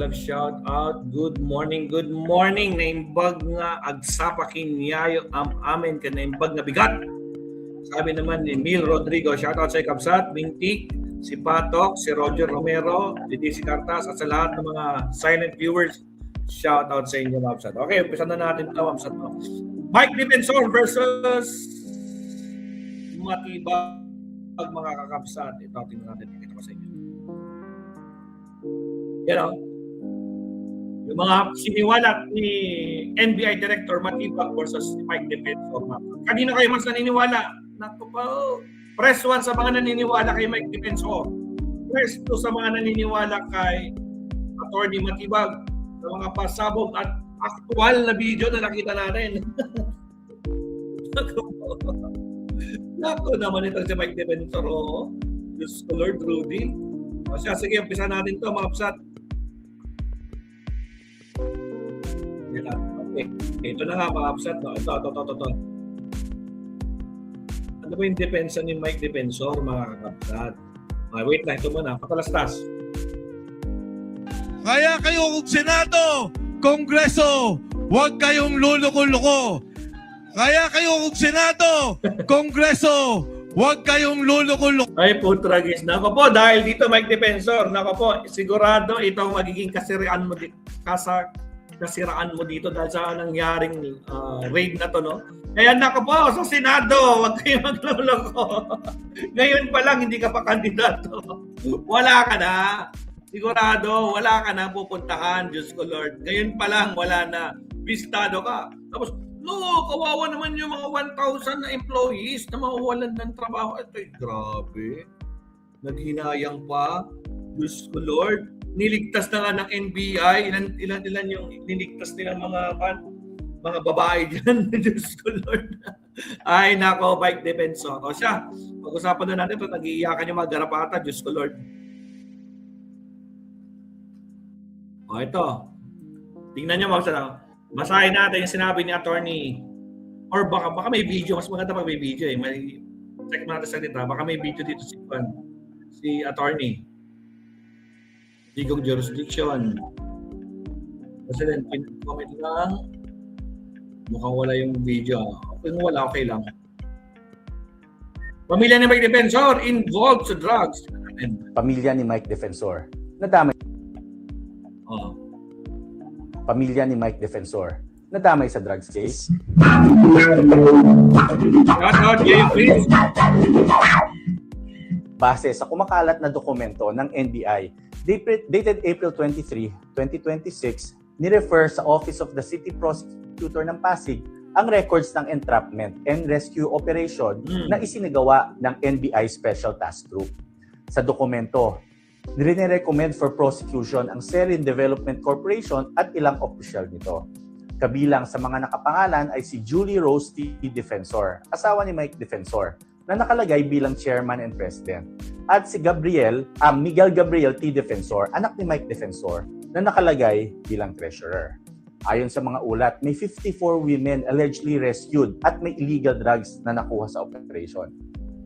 Tagalog shout out. Good morning. Naimbag nga agsapakin niyayo amin ka naimbag nga bigat. Sabi naman ni Emil Rodrigo, shout out sa Kabsat, Mintik, si Patok, si Roger Romero, si DC Cartas, at sa lahat ng mga silent viewers, shout out sa inyo, Kabsat. Okay, umpisa na natin ito, Kabsat. Mike Defensor versus Matibag, mga kakabsat. Ito, tingnan natin. Ito ko sa inyo. Yan o. Yung mga siniwalat ni NBI Director Matibag versus Mike Defensor. Kanina kayo mas naniniwala? Naku pa, press 1 sa mga naniniwala kay Mike Defensor. Press 2 sa mga naniniwala kay Attorney Matibag. Sa mga pasabog at aktual na video na nakita natin. Naku naman ito si Mike Defensor. Oh. Diyos ko Lord Rudy. O siya, sige, umpisa natin ito mga kapsat. Okay. Ito na nga mga kapsat. Ito. Ano ba yung depensa ni Mike Defensor mga kapsat? Wait na, ito muna. Patalastas. Kaya kayo Senado, Kongreso, huwag kayong luluko-luko. Kaya kayo Senado, Kongreso, huwag kayong luluko-luko. Ay putragis. Nako po, dahil dito Mike Defensor, nako po, sigurado ito magiging kasiraan mo dito. Kasiraan mo dito dahil sa nangyaring raid na to, no? Kaya nako po, sa Senado, huwag kayong magluloko. Ngayon pa lang, hindi ka pa kandidato. Wala ka na. Sigurado, wala ka na pupuntahan, Diyos ko Lord. Ngayon pa lang, wala na. Bistado ka. Tapos, kawawa naman yung mga 1,000 na employees na mawawalan ng trabaho. Ito'y grabe. Naghinayang pa. Diyos ko Lord. Niligtas na nga ng NBI. Ilan yung niligtas nila mga babae dyan. Diyos ko Lord. Ay, nako, Mike Defensor. O siya, pag-usapan na natin ito. Nag-iiyakan yung mga garapata. Diyos ko Lord. O ito. Tingnan nyo mga basahin natin yung sinabi ni attorney. Or baka may video. Mas maganda pag may video eh. Check mo natin sa dito. Baka may video dito si attorney. Digong jurisdiction. Kasi then, comment lang. Mukhang wala yung video. Kung wala, okay lang. Pamilya ni Mike Defensor involved sa drugs. Pamilya ni Mike Defensor. Nadamay. Pamilya ni Mike Defensor. Nadamay sa drugs case. Base sa kumakalat na dokumento ng NBI dated April 23, 2026, ni-refer sa Office of the City Prosecutor ng Pasig ang records ng entrapment and rescue operation na isinagawa ng NBI Special Task Group. Sa dokumento, nire-recommend for prosecution ang Serene Development Corporation at ilang opisyal nito. Kabilang sa mga nakapangalan ay si Julie Rose T. Defensor, asawa ni Mike Defensor, na nakalagay bilang chairman and president. At si Miguel Gabriel T. Defensor, anak ni Mike Defensor, na nakalagay bilang treasurer. Ayon sa mga ulat, may 54 women allegedly rescued at may illegal drugs na nakuha sa operation.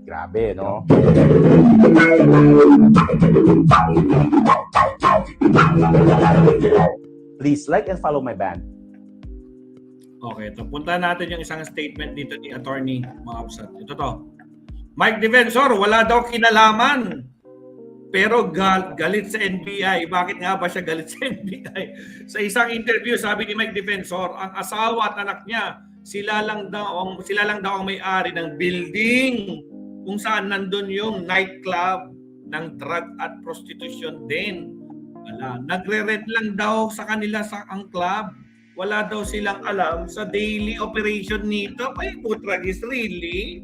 Grabe, no? Please like and follow my band. Okay, ito. Punta natin yung isang statement dito ni attorney Maabsat. Ito to. Mike Defensor, wala daw kinalaman. Pero galit sa NBI. Bakit nga ba siya galit sa NBI? Sa isang interview, sabi ni Mike Defensor, ang asawa at anak niya, sila lang daw ang may-ari ng building kung saan nandun yung nightclub ng drug at prostitution din. Wala. Nagre-rent lang daw sa kanila ang club. Wala daw silang alam sa daily operation nito. Ay, putragis, really?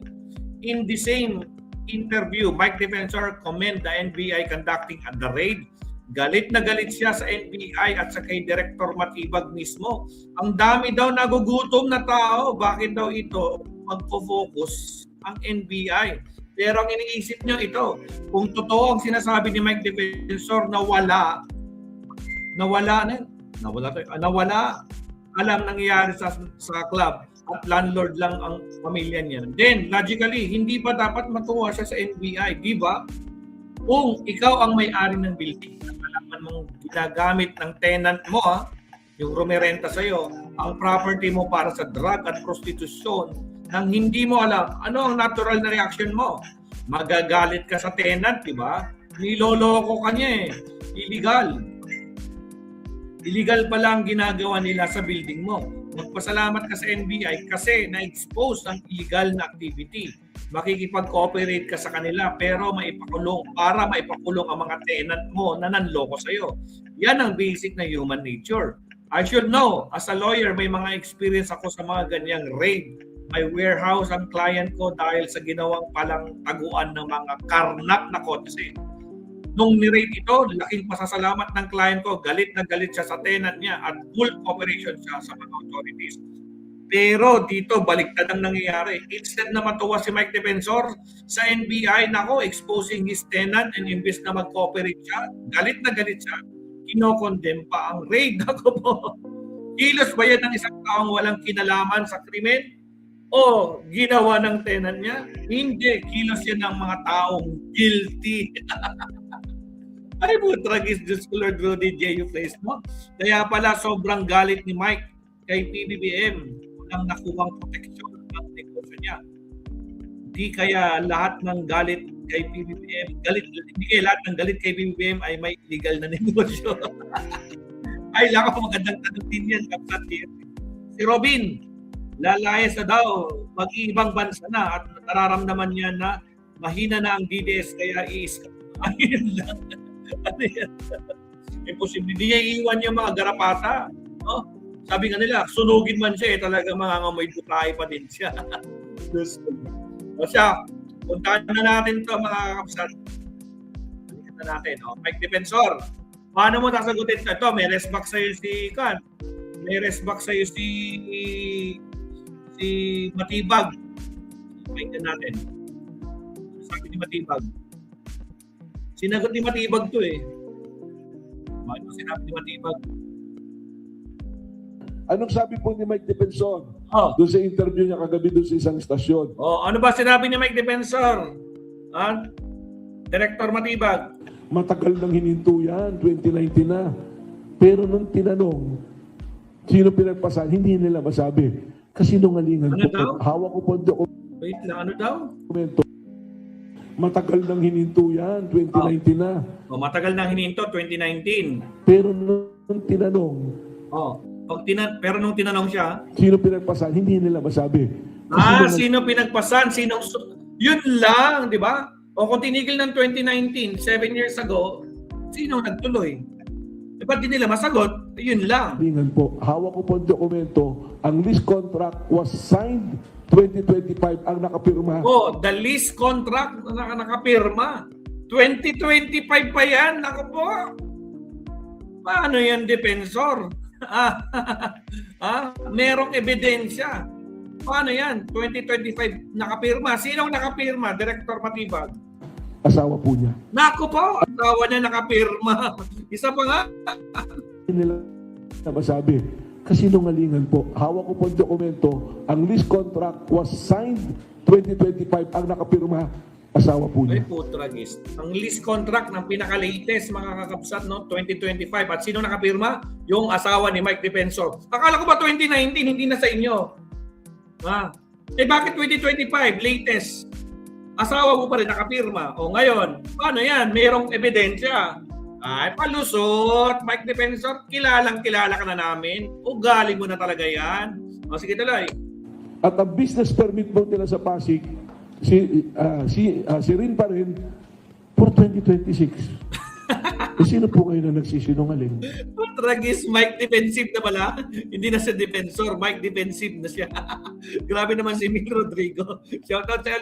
In the same interview, Mike Defensor commend the NBI conducting the raid. Galit na galit siya sa NBI at sa kay Director Matibag mismo. Ang dami daw nagugutom na tao. Bakit daw ito magpo-focus ang NBI? Pero ang iniisip nyo ito, kung totoo ang sinasabi ni Mike Defensor na wala alam nangyayari sa club at landlord lang ang pamilya niya. Then, logically, hindi ba dapat matuwa siya sa NBI? Di ba? Kung ikaw ang may-ari ng building, nalaman mong ginagamit ng tenant mo, yung rumerenta sa'yo, ang property mo para sa drug at prostitution, nang hindi mo alam, ano ang natural na reaction mo? Magagalit ka sa tenant, di ba? Niloloko ka niya eh. Illegal. Illegal pala ang ginagawa nila sa building mo. Magpasalamat ka sa NBI kasi na-expose ang illegal na activity. Makikipag-cooperate ka sa kanila pero para maipakulong ang mga tenant mo na nanloko sa'yo. Yan ang basic na human nature. I should know, as a lawyer, may mga experience ako sa mga ganyang raid. May warehouse ang client ko dahil sa ginawang palang taguan ng mga karnap na kotse. Nung ni-raid ito, laking pasasalamat ng client ko, galit na galit siya sa tenant niya at full cooperation siya sa mga authorities. Pero dito, baliktad ang nangyayari. Instead na matuwa si Mike Defensor sa NBI, nako, exposing his tenant and imbes na mag-cooperate siya, galit na galit siya, kinokondem pa ang raid. Ako po, kilos ba yan ng isang taong walang kinalaman sa krimen? O ginawa ng tenant niya? Hindi, kilos yan ng mga taong guilty. Ay po, tragis Diyos ko, Lord Rudy J. Face mo. Kaya pala sobrang galit ni Mike kay PBBM. Walang nakuhang proteksyon ng negosyo niya. Hindi kaya lahat ng galit kay PBBM, hindi kaya lahat ng galit kay PBBM ay may illegal na negosyo. Ay, laka po magandang tanong din yan, Kapsat. Si Robin, lalayas na daw, mag-iibang bansa na at nararamdaman niya na mahina na ang DDS kaya i-escape. Ayun lang. Ano yan? Imposible. Hindi niya iiwan yung mga garapata. No? Sabi nga nila, sunugin man siya, talaga mangangamoy butay pa din siya. O siya, puntahan na natin ito mga kapsat. Puntahan na natin. O, Mike Defensor, paano mo sasagutin ito? May resback sa'yo si Kan. May resback sa'yo si Matibag. Pakinggan natin. Sabi ni Matibag. Sinagot ni Matibag to eh. Ano sinabi ni Matibag? Anong sabi po ni Mike Defensor Oh. doon sa interview niya kagabi doon sa isang istasyon? Oh, ano ba sinabi ni Mike Defensor? Director Matibag. Matagal nang hininto yan, 2019 na. Pero nung tinanong, sino pinagpasan, hindi nila masabi. Kasi nungalingan Ano po. daw? Hawak ko po ang Wait lang, ano daw? dokumento. Matagal nang hininto yan, 2019 na. Oh, matagal nang hininto, 2019. Pero nung tinanong, Oh, pero nung tinanong siya, sino pinagpasan, hindi nila masabi. sino pinagpasan, yun lang, di ba? O kung tinigil ng 2019, 7 years ago, sino nagtuloy? E ba't di nila masagot? Yun lang. Nungalingan po. Hawak ko po ang dokumento. Ang lease contract was signed 2025 ang nakapirma. Oh, the lease contract na nakapirma. 2025 pa yan. Ako po. Paano yan, Defensor? Merong ebidensya. Paano yan? 2025 nakapirma. Sinong nakapirma? Director Matibag. Asawa po niya. Naku po, asawa niya nakapirma. Isa pa nga. Hindi nila masabi. Kasi nungalingan po. Hawak ko po ang dokumento. Ang lease contract was signed 2025 ang nakapirma. Asawa po Ay niya. po, tragis. Ang lease contract ng pinaka-latest mga kakapsat, no? 2025. At sino nakapirma? Yung asawa ni Mike Defensor. Akala ko ba 2019, hindi na sa inyo? Bakit 2025? Latest. Asawa mo pa rin nakapirma. O ngayon, paano yan? Mayroong ebidensya. Ay, palusot. Mike Defensor, kilala ka na namin. Ugali mo na talaga yan. O sige, tuloy. At ang business permit po nila sa Pasig, si Rin pa rin for 2026. Sino po kayo na nagsisinungaling? Tragis, Mike defensive na pala. Hindi na siya defensor, Mike defensive na siya. Grabe naman si Mil Rodrigo. Shoutout sa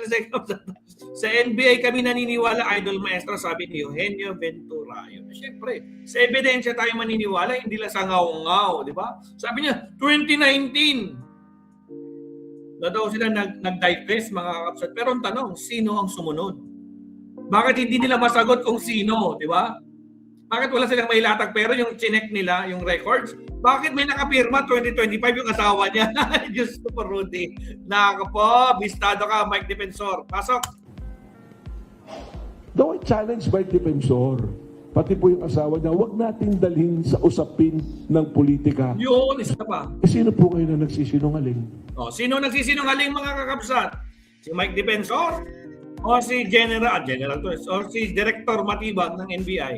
sa NBA kami naniniwala, Idol Maestro, sabi ni Eugenio Ventura. Siyempre, sa ebidensya tayo maniniwala, hindi lang sa ngaw-ngaw, di ba? Sabi niya, 2019. Na daw sila nag-divest, mga kakapsat. Pero ang tanong, sino ang sumunod? Bakit hindi nila masagot kung sino, di ba? Bakit wala silang mailatag pero yung chinek nila, yung records, bakit may nakapirma 2025 yung asawa niya? Diyos ko po, Rudy. Nako po, bistado ka, Mike Defensor. Pasok. Daw ay challenge by defensor. Pati po yung asawa niya, huwag nating dalhin sa usapin ng politika. Yun, isa pa. Sino po kayo na nagsisinungaling? O, sino nagsisinungaling mga kakabsat? Si Mike Defensor? O si General Torres? O si Director Matibag ng NBI?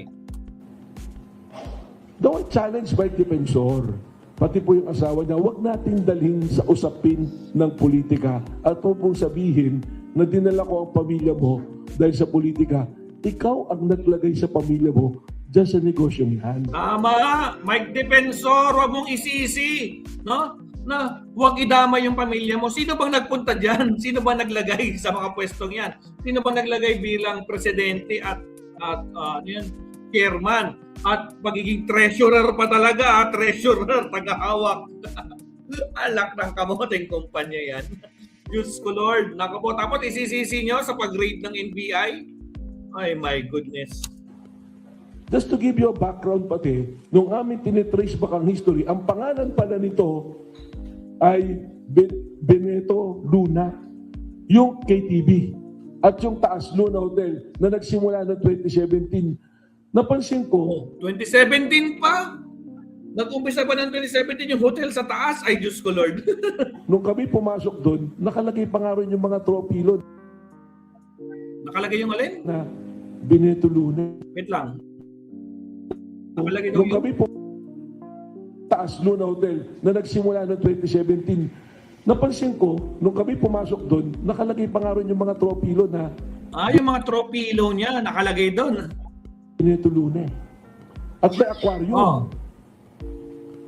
Daw ay challenge by defensor. Pati po yung asawa niya, huwag nating dalhin sa usapin ng politika. At po pong sabihin na dinala ko ang pamilya mo dahil sa politika, ikaw ang naglagay sa pamilya mo dyan sa negosyong yan. Tama! Mike Defensor, huwag mong isisi. No? Na huwag idama yung pamilya mo. Sino bang nagpunta dyan? Sino bang naglagay sa mga pwestong yan? Sino bang naglagay bilang presidente at chairman? At pagiging treasurer pa talaga, treasurer, tagahawak. Alak ng kamoting kumpanya yan. Diyos ko Lord. Naku po, tapos isisisi nyo sa pag-raid ng NBI? Ay, my goodness. Just to give you a background pati, nung amin tinitrace back ang history, ang pangalan pala nito ay Benito Luna, yung KTV, at yung Taas Luna Hotel na nagsimula ng 2017. Napansin ko, 2017 pa? Nag-umpisa pa ng 2017 yung hotel sa taas? Ay, Diyos ko Lord. nung kami pumasok doon, nakalagay pa nga rin yung mga tropilo Nakalagay yung alin? na Benito Luna. Wait lang. Nakalagay daw Nung yung... kami po Taas Luna Hotel na nagsimula noong 2017, napansin ko, nung kami pumasok doon, nakalagay pa nga rin yung mga tropilo na yung mga tropilo niya, nakalagay doon. Benito Luna. At may aquarium. Oh.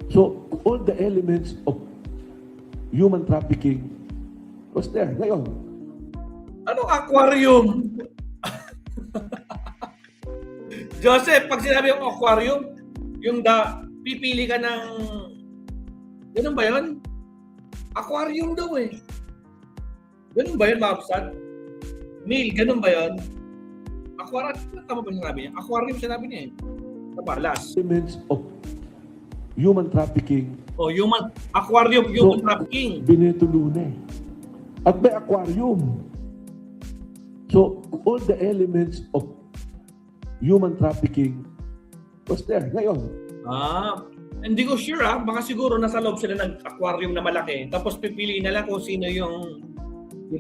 So, all the elements of human trafficking was there. Ngayon, Anong aquarium? Joseph, pag sinabi yung aquarium, yung pipili ka ng... Ganun ba yun? Aquarium daw eh. Ganun ba yun, Mabsat? Neil, ganun ba yun? Aquarium, tama ba sinabi niya? Aquarium sinabi niya eh. Tabalas. elements of human trafficking, O, aquarium, human trafficking. Benito Luna. At may aquarium. So, all the elements of human trafficking was there. Ngayon, Hindi ko sure baka siguro nasa loob sila ng aquarium na malaki. Tapos pipili na lang kung sino yung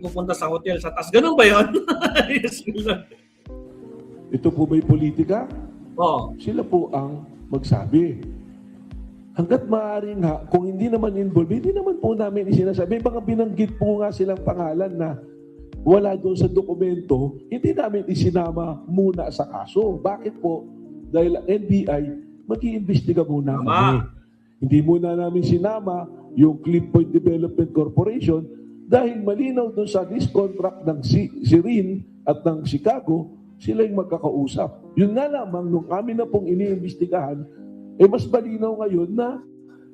pupunta sa hotel sa taas. Ganun ba yun? Yes, ito po ba'y politika? oh. Sila po ang magsabi. Hanggat maaari nga, kung hindi naman involved, hindi naman po namin isinasabi. Baka binanggit po nga silang pangalan na wala doon sa dokumento, hindi namin isinama muna sa kaso. Bakit po? Dahil ang NBI, mag-iimbestiga muna kami. Hindi muna namin sinama yung Cliff Point Development Corporation dahil malinaw doon sa lease contract ng Sirin at ng Chicago, sila yung magkakausap. Yun nga lamang, nung kami na pong iniimbestigahan, mas malinaw ngayon na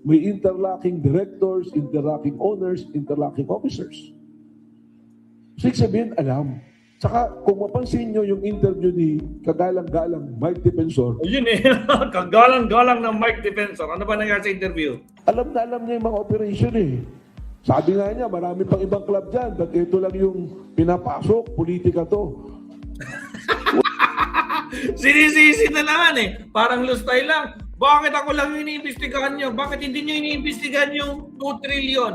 may interlocking directors, interlocking owners, interlocking officers. So, sabihin, alam. Saka, kung mapansin nyo yung interview ni kagalang-galang Mike Defensor, Yun eh. Kagalang-galang ng Mike Defensor. Ano ba nangyari sa interview? alam na alam niya yung mga operation eh. Sabi nga niya, marami pang ibang club dyan. Ba't ito lang yung pinapasok, politika to. Sinisisi na naman eh. Parang lustay lang. Bakit ako lang yung iniimbestigahan nyo? Bakit hindi nyo iniimbestigahan yung 2 trillion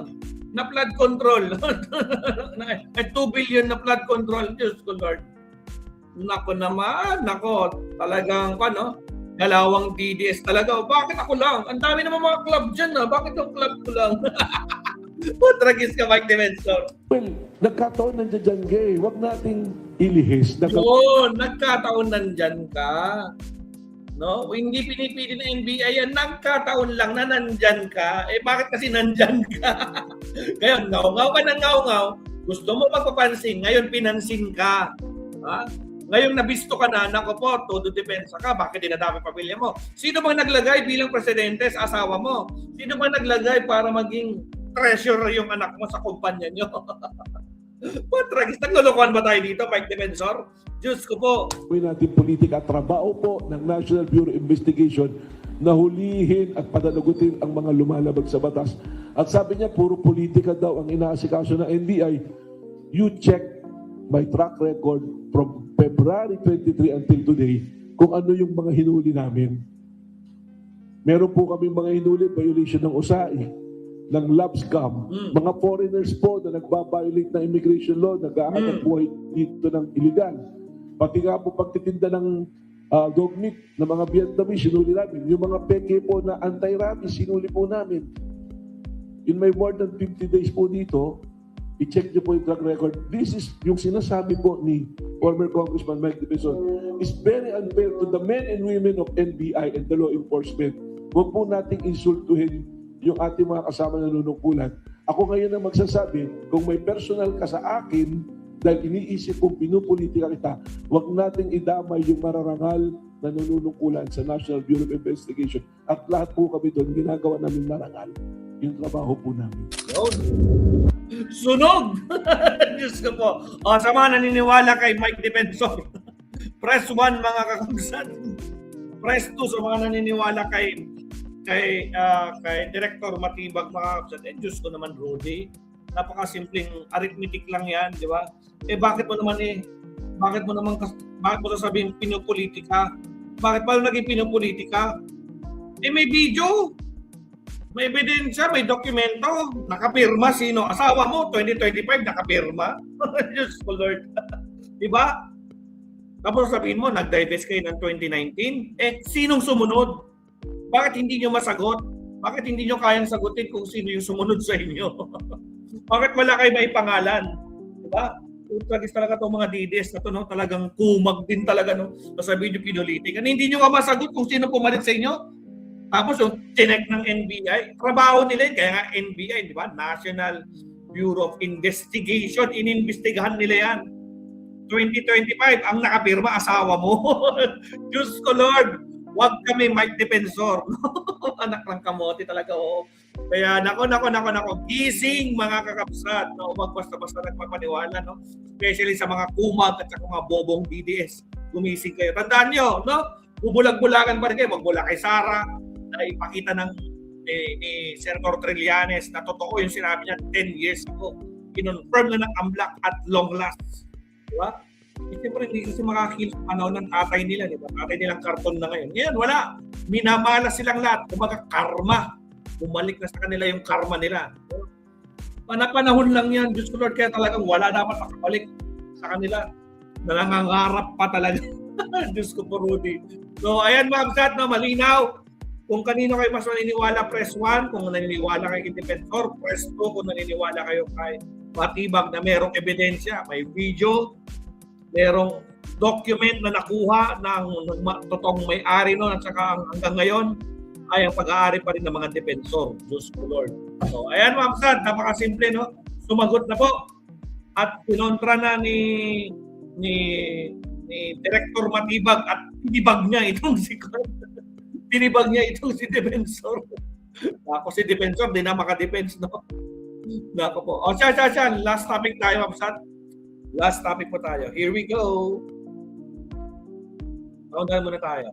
na flood control? 2 billion na flood control. Diyos ko Lord. Nako naman. Nako. Talagang galawang DDS talaga. Bakit ako lang? Ang dami naman mga club dyan Bakit yung club ko lang? Tragis ka, Mike Defensor. Well, nagkataon nandiyan dyan, gay. Huwag nating ilihis. Yun, nagkataon nandyan ka. No? Hindi pinipili ng NBI yan, nagkataon lang na nandyan ka. Bakit kasi nandyan ka? Ngayon, ngaw-ngaw ka ng ngaw-ngaw, gusto mo magpapansin, ngayon pinansin ka. Ha? Ngayon nabisto ka na, nako po, todo depensa ka, bakit dinadami pamilya mo? Sino bang naglagay bilang presidente sa asawa mo? Sino bang naglagay para maging treasurer yung anak mo sa kumpanya nyo? Tragis, naglulukuhan ba tayo dito, Mike Defensor? Diyos ko po. Gawin natin politika at trabaho po ng National Bureau of Investigation na hulihin at pananagutin ang mga lumalabag sa batas. At sabi niya, puro politika daw ang inaasikaso ng NBI. You check my track record from February 23 until today kung ano yung mga hinuli namin. Meron po kami mga hinuli, violation ng USAID, ng LabScam, mga foreigners po na nagbabiolate ng immigration law, nag-aanap buhay dito ng illegal. Pati nga po pagtitinda ng dog meat ng mga Vietnamese, sinuli namin. Yung mga peke po na anti-rabies, sinuli po namin. In my more than 50 days po dito, i-check niyo po yung track record. This is yung sinasabi po ni former Congressman Mike Defensor is very unfair to the men and women of NBI and the law enforcement. Huwag po nating insultuhin yung ating mga kasama na nanunungkulan. Ako ngayon ang magsasabi, kung may personal ka sa akin, dahil iniisip kong pinupolitika kita, huwag nating idamay yung mararangal na nanunungkulan sa National Bureau of Investigation. At lahat po kami doon, ginagawa namin marangal. Yung trabaho po namin. Sunog! Diyos ko po. O, sa mga naniniwala kay Mike Defensor, press 1 mga kakamsat. Press 2 sa mga naniniwala kay Director Matibag mga kakamsat. Diyos ko naman, Rudy. Napakasimpleng arithmetic lang yan, di ba? Bakit mo sasabihin pinopolitika? Bakit ba naging pinopolitika? May video. May ebidensya, may dokumento, nakapirma sino? Asawa mo, 2025, nakapirma. Diyos ko Lord. Diba? Tapos sabihin mo, nag-divest kayo ng 2019. Sinong sumunod? Bakit hindi nyo masagot? Bakit hindi nyo kayang sagutin kung sino yung sumunod sa inyo? Bakit wala kayo may pangalan? Diba? Tragis talaga itong mga DDS na ito, no? Talagang kumag din talaga, no? Sasabihin nyo pinolitik. Hindi nyo nga masagot kung sino pumalit sa inyo? Tapos yung tinek ng NBI, trabaho nila yun, kaya nga NBI, di ba? National Bureau of Investigation, inimbestigahan nila yan. 2025, ang nakapirma, asawa mo. Diyos ko Lord, wag kami Mike Defensor. Anak ng kamote talaga, oo. Kaya nako, gising mga kakapsat, no? Wag basta-basta nagpapaniwala, no? Especially sa mga kumag at sa mga bobong DDS. Gumising kayo. Tandaan nyo, no? Bubulag-bulagan pa rin kayo. Magbulag kay Sara, na ipakita ni Senator Trillanes na totoo yung sinabi niya 10 years ago. Kinonfirm na ng AMLAC at long last. Diba? Siyempre hindi kasi makakil sa panahon ng tatay nila. Diba? Tatay nilang karton na ngayon. Ngayon wala. Minamala silang lahat. Kumaga karma. Bumalik na sa kanila yung karma nila. Panahon lang yan. Diyos ko Lord, kaya talagang wala dapat makabalik sa kanila. Nangangarap pa talaga. Diyos ko po, Rudy. So ayan mga kapsat, no, malinaw. Kung kanino kayo mas naniniwala, press 1. Kung naniniwala kay Defensor, press 2. Kung naniniwala kayo kay Matibag na merong ebidensya, may video, merong document na nakuha ng totoong may-ari noon at saka hanggang ngayon ay ang pag-aari pa rin ng mga Defensor. Diyos ko Lord. So, ayan mga kapsat, napakasimple, no? Sumagot na po. At pinontra na ni Director Matibag at tinibag niya itong si Defensor. Ako si Defensor, di na maka-defense, no? Nako po. O, siya. Last topic tayo, Mabsat. Last topic po tayo. Here we go. Taundahan muna tayo.